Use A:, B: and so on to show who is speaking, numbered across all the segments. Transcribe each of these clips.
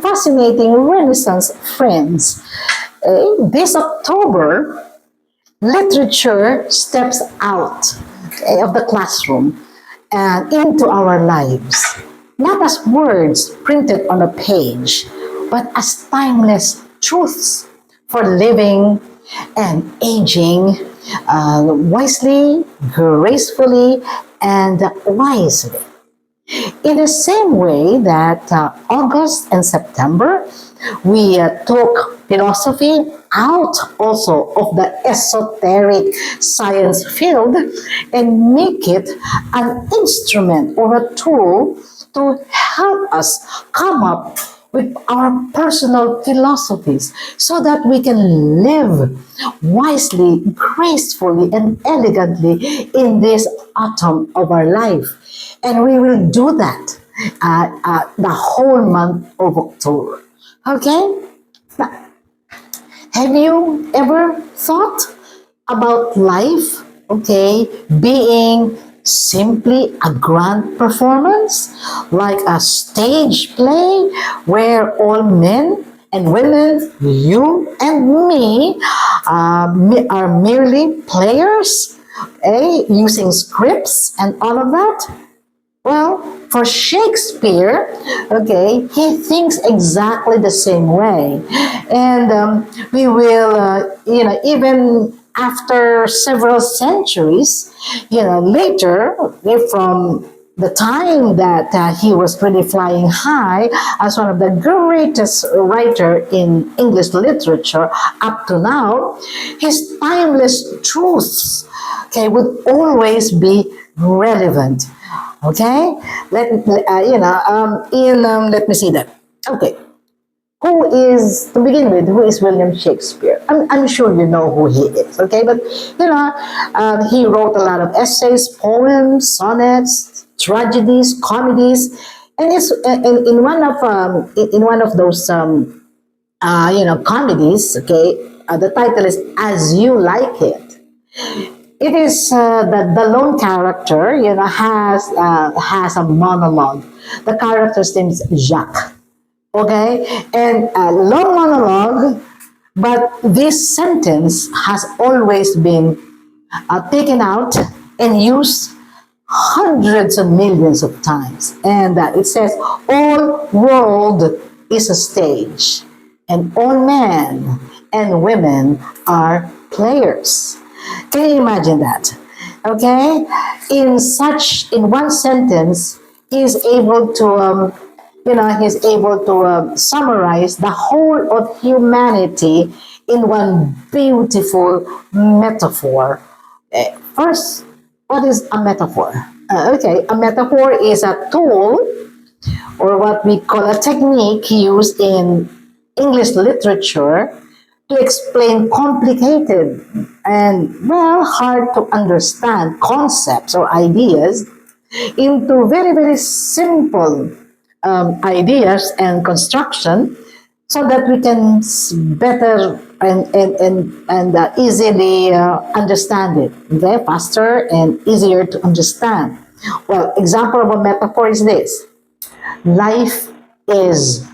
A: fascinating Renaissance friends. This October, literature steps out of the classroom and into our lives, not as words printed on a page, but as timeless truths for living and aging wisely, gracefully, and wisely. In the same way that August and September, we took philosophy out also of the esoteric science field and make it an instrument or a tool to help us come up with our personal philosophies so that we can live wisely, gracefully, and elegantly in this autumn of our life. And we will do that the whole month of October. Okay? Now, have you ever thought about life, okay, being simply a grand performance, like a stage play where all men and women, you and me, are merely players, using scripts and all of that? Well, for Shakespeare, okay, he thinks exactly the same way. And we will, even after several centuries, later, from the time that he was really flying high as one of the greatest writer in English literature up to now, his timeless truths, okay, would always be relevant. Okay, let me see that. Okay, who is to begin with? Who is William Shakespeare? I'm sure you know who he is. Okay, but he wrote a lot of essays, poems, sonnets, tragedies, comedies, and it's in one of those comedies. Okay, the title is "As You Like It." It is the lone character, has a monologue. The character's name is Jacques. Okay, and a long monologue, but this sentence has always been taken out and used hundreds of millions of times. And it says, "All world is a stage, and all men and women are players." Can you imagine that? Okay, in one sentence, he's able to summarize the whole of humanity in one beautiful metaphor. First, what is a metaphor? Okay, a metaphor is a tool or what we call a technique used in English literature to explain complicated and, hard to understand concepts or ideas into very, very simple ideas and construction so that we can better and easily understand it. Okay? Faster and easier to understand. Well, example of a metaphor is this. Life is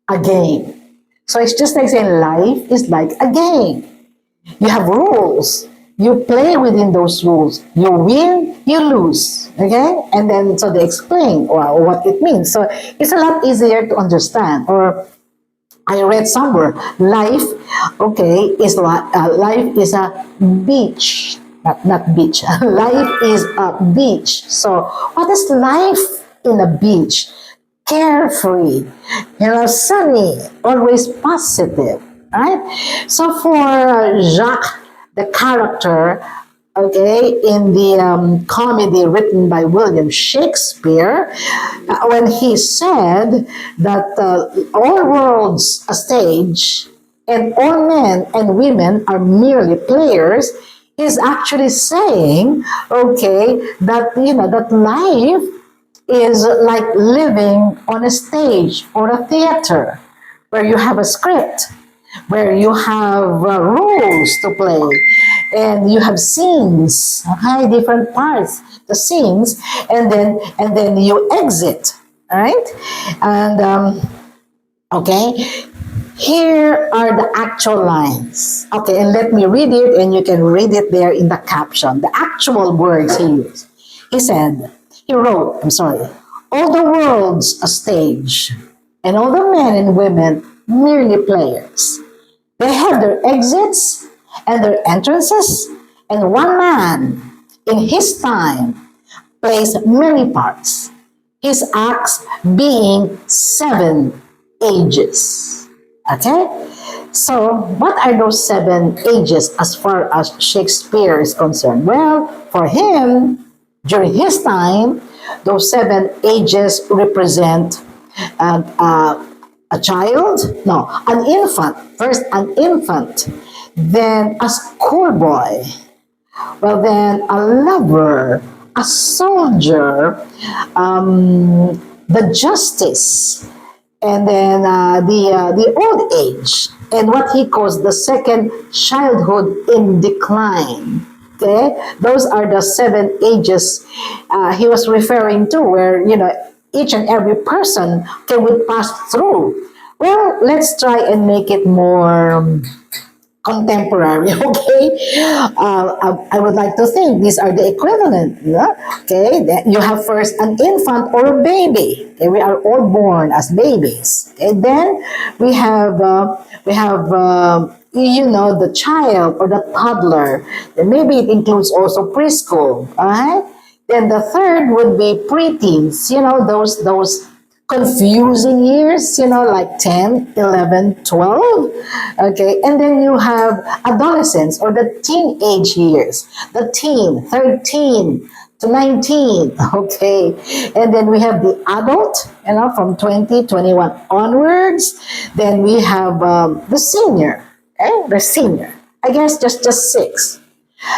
A: a game. So it's just like saying life is like a game. You have rules. You play within those rules. You win, you lose. Okay? And then so they explain what it means. So it's a lot easier to understand. Or I read somewhere, life, okay, life is a beach. Not beach. Life is a beach. So what is life in a beach? Carefree, sunny, always positive, right? So for Jacques, the character, okay, in the comedy written by William Shakespeare, when he said that all worlds a stage and all men and women are merely players, he's actually saying, okay, that life is like living on a stage or a theater where you have a script, where you have rules to play, and you have scenes, okay, different parts, the scenes, and then you exit, right? And Okay, here are the actual lines. Okay, and let me read it, and you can read it there in the caption. The actual words he used. He said, he wrote, I'm sorry, all the world's a stage, and all the men and women merely players. They have their exits and their entrances, and one man in his time plays many parts, his acts being seven ages. Okay? So, what are those seven ages as far as Shakespeare is concerned? Well, for him, during his time, those seven ages represent a child, no, an infant, first an infant, then a schoolboy, well, then a lover, a soldier, the justice, and then the old age, and what he calls the second childhood in decline. Okay, those are the seven ages he was referring to, where each and every person would pass through. Well, let's try and make it more contemporary. Okay, I would like to think these are the equivalent. Yeah? Okay, you have first an infant or a baby. Okay, we are all born as babies. Okay, then we have the child or the toddler. Then maybe it includes also preschool. All right. Then the third would be preteens. Those confusing years, like 10, 11, 12. Okay, and then you have adolescence or the teenage years, the teen, 13 to 19. Okay, and then we have the adult, from 20, 21 onwards. Then we have the senior, okay, the senior. I guess just six.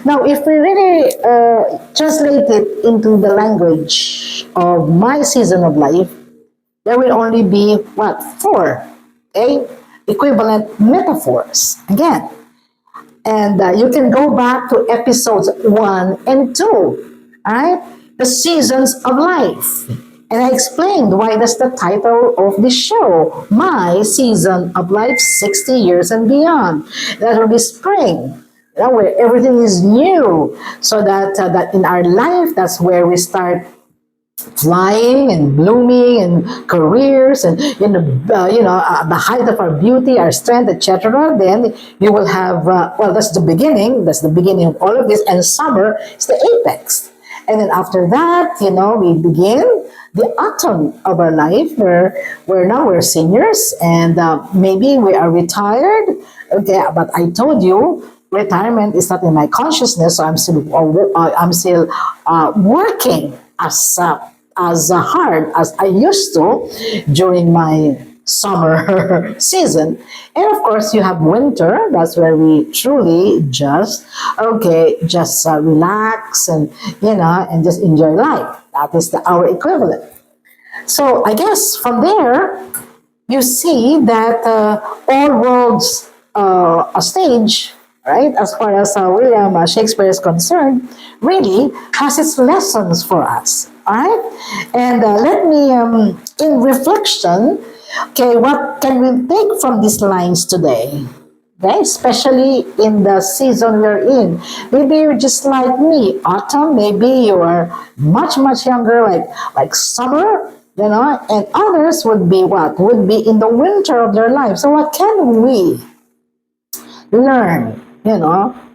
A: Now, if we really translate it into the language of my season of life, there will only be what? Four, okay? Equivalent metaphors again. And you can go back to episodes 1 and 2, all right? The seasons of life. And I explained why that's the title of the show, My Season of Life, 60 Years and Beyond. That will be spring, where everything is new. So that in our life, that's where we start flying and blooming and careers and the height of our beauty, our strength, etc. Then you will have that's the beginning. That's the beginning of all of this. And summer is the apex. And then after that, we begin the autumn of our life, where now we're seniors and maybe we are retired. Okay, but I told you, retirement is not in my consciousness, so I'm still working as hard as I used to during my summer season. And of course, you have winter. That's where we truly just relax and just enjoy life. That is our equivalent. So I guess from there, you see that all worlds a stage, right, as far as William Shakespeare is concerned, really has its lessons for us. All right, and let me, in reflection, okay, what can we take from these lines today? Okay, especially in the season we're in. Maybe you're just like me, autumn. Maybe you are much younger, like summer. And others would be what? Would be in the winter of their life. So what can we learn,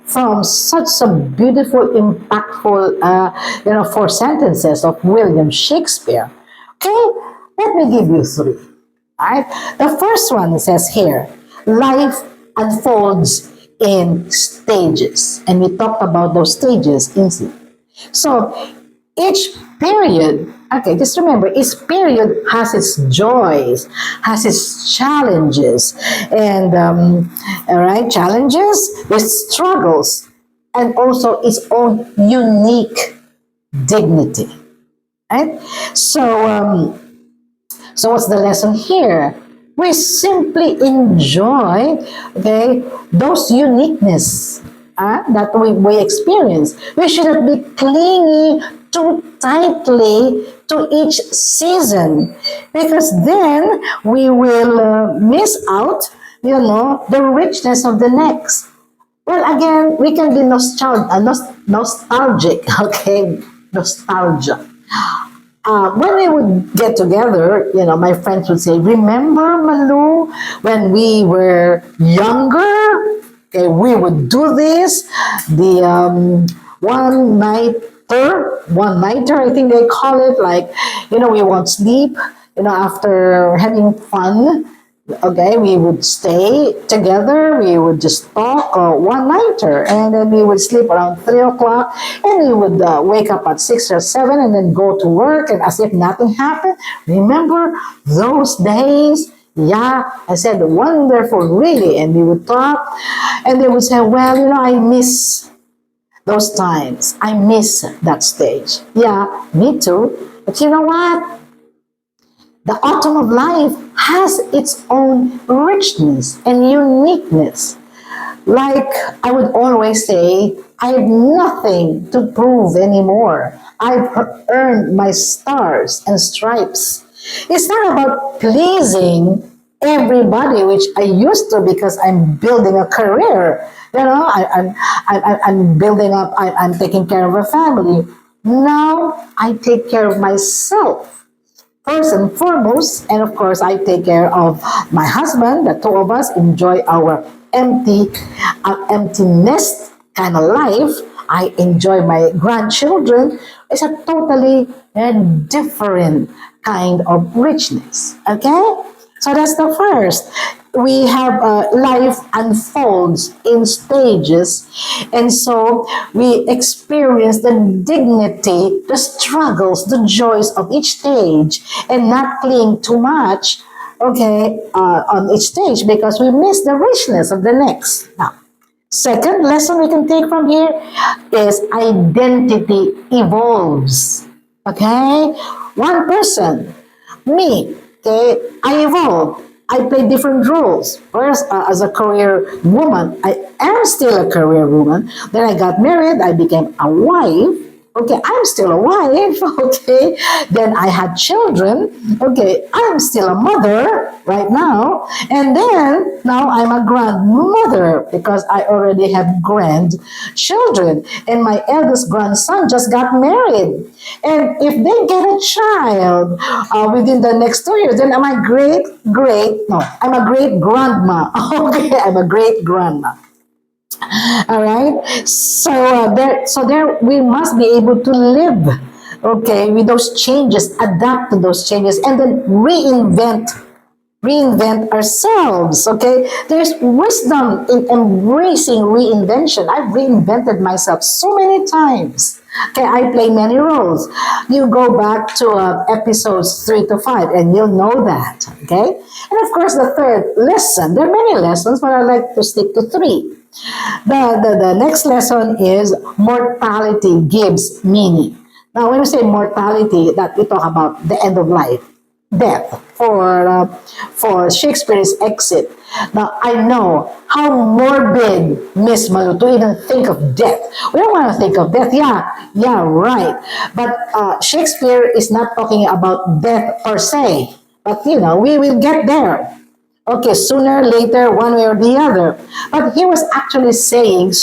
A: from such a beautiful, impactful, 4 sentences of William Shakespeare? Okay, let me give you three. All right, the first one says here, life unfolds in stages, and we talked about those stages in. So each period, okay, just remember, each period has its joys, has its challenges, and all right, challenges, its struggles, and also its own unique dignity. Right? So what's the lesson here? We simply enjoy, okay, those uniqueness that we experience. We should not be clinging too tightly to each season, because then we will miss out, the richness of the next. Well, again, we can be nostalgic, okay? Nostalgia. When we would get together, my friends would say, "Remember, Malu, when we were younger? Okay, we would do this. The one nighter, I think they call it. Like, we won't sleep. After having fun, okay, we would stay together. We would just talk one nighter, and then we would sleep around 3 o'clock, and we would wake up at 6 or 7, and then go to work, and as if nothing happened. Remember those days?" Yeah, I said, "Wonderful, really." And we would talk, and they would say, "Well, I miss those times. I miss that stage." Yeah, me too. But you know what? The autumn of life has its own richness and uniqueness. Like I would always say, I have nothing to prove anymore. I've earned my stars and stripes. It's not about pleasing everybody, which I used to because I'm building a career. I'm building up, I'm taking care of a family. Now I take care of myself first and foremost, and of course, I take care of my husband. The two of us enjoy our empty nest kind of life. I enjoy my grandchildren. It's a totally different kind of richness. Okay, so that's the first. We have life unfolds in stages, and so we experience the dignity, the struggles, the joys of each stage, and not cling too much, okay, on each stage, because we miss the richness of the next. Now, second lesson we can take from here is identity evolves. Okay, one person, me, okay, I evolve. I play different roles. First, as a career woman, I am still a career woman. Then I got married. I became a wife. Okay, I'm still a wife. Okay, then I had children. Okay, I'm still a mother right now. And then now I'm a grandmother because I already have grandchildren. And my eldest grandson just got married. And if they get a child within the next 2 years, then I'm a I'm a great grandma. Okay, I'm a great grandma. All right. So there, we must be able to live, okay, with those changes, adapt to those changes, and then reinvent ourselves. Okay, there's wisdom in embracing reinvention. I've reinvented myself so many times. Okay, I play many roles. You go back to episodes 3 to 5, and you'll know that. Okay, and of course, the third lesson. There are many lessons, but I like to stick to three. The next lesson is mortality gives meaning. Now, when we say mortality, that we talk about the end of life, death, for Shakespeare's exit. Now, I know how morbid, Miss Malu, to even think of death. We don't want to think of death. Yeah, right. But Shakespeare is not talking about death per se. But, we will get there. Okay, sooner, later, one way or the other. But he was actually saying,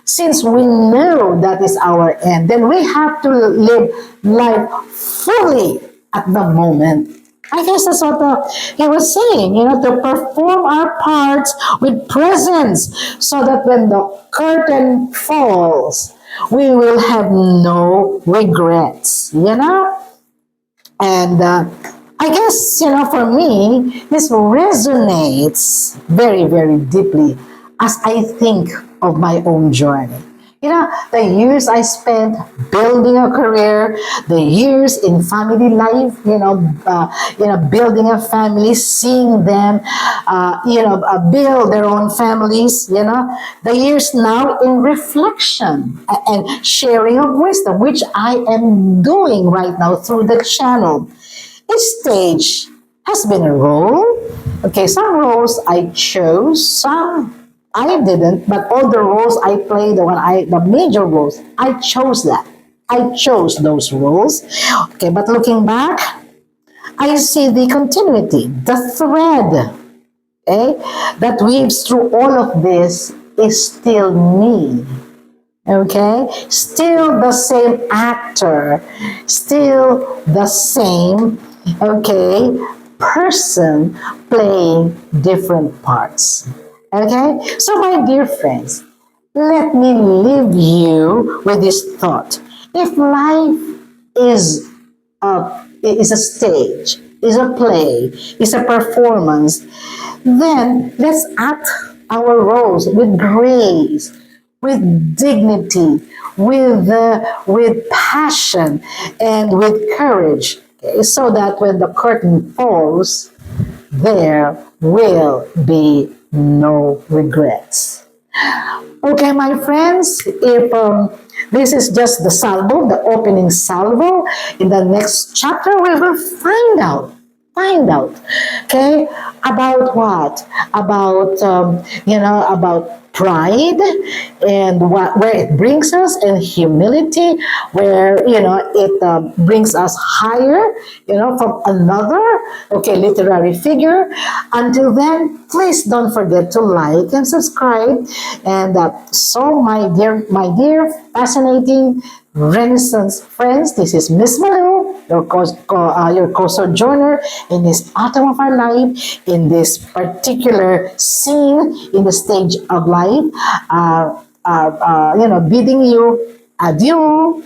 A: since we know that is our end, then we have to live life fully at the moment. I guess that's what he was saying, to perform our parts with presence so that when the curtain falls, we will have no regrets. And I guess, for me, this resonates very, very deeply as I think of my own journey. The years I spent building a career, the years in family life, building a family, seeing them, build their own families, the years now in reflection and sharing of wisdom, which I am doing right now through the channel. Each stage has been a role. Okay, some roles I chose, some I didn't, but all the roles I played, the major roles, I chose that. I chose those rules. Okay, but looking back, I see the continuity, the thread, okay, that weaves through all of this is still me. Okay, still the same actor, still the same, okay, person playing different parts. Okay, so my dear friends, let me leave you with this thought. If life is is a stage, is a play, is a performance, then let's act our roles with grace, with dignity, with passion, and with courage, okay, so that when the curtain falls, there will be no regrets. Okay, my friends, if this is just the salvo, the opening salvo, in the next chapter we will find out, okay, about what? About, about pride and where it brings us, and humility, where, it brings us higher, from another, okay, literary figure. Until then, please don't forget to like and subscribe. And so, my dear, fascinating Renaissance friends, this is Miss Malu, your co-sojourner in this autumn of our life, in this particular scene in the stage of life, bidding you adieu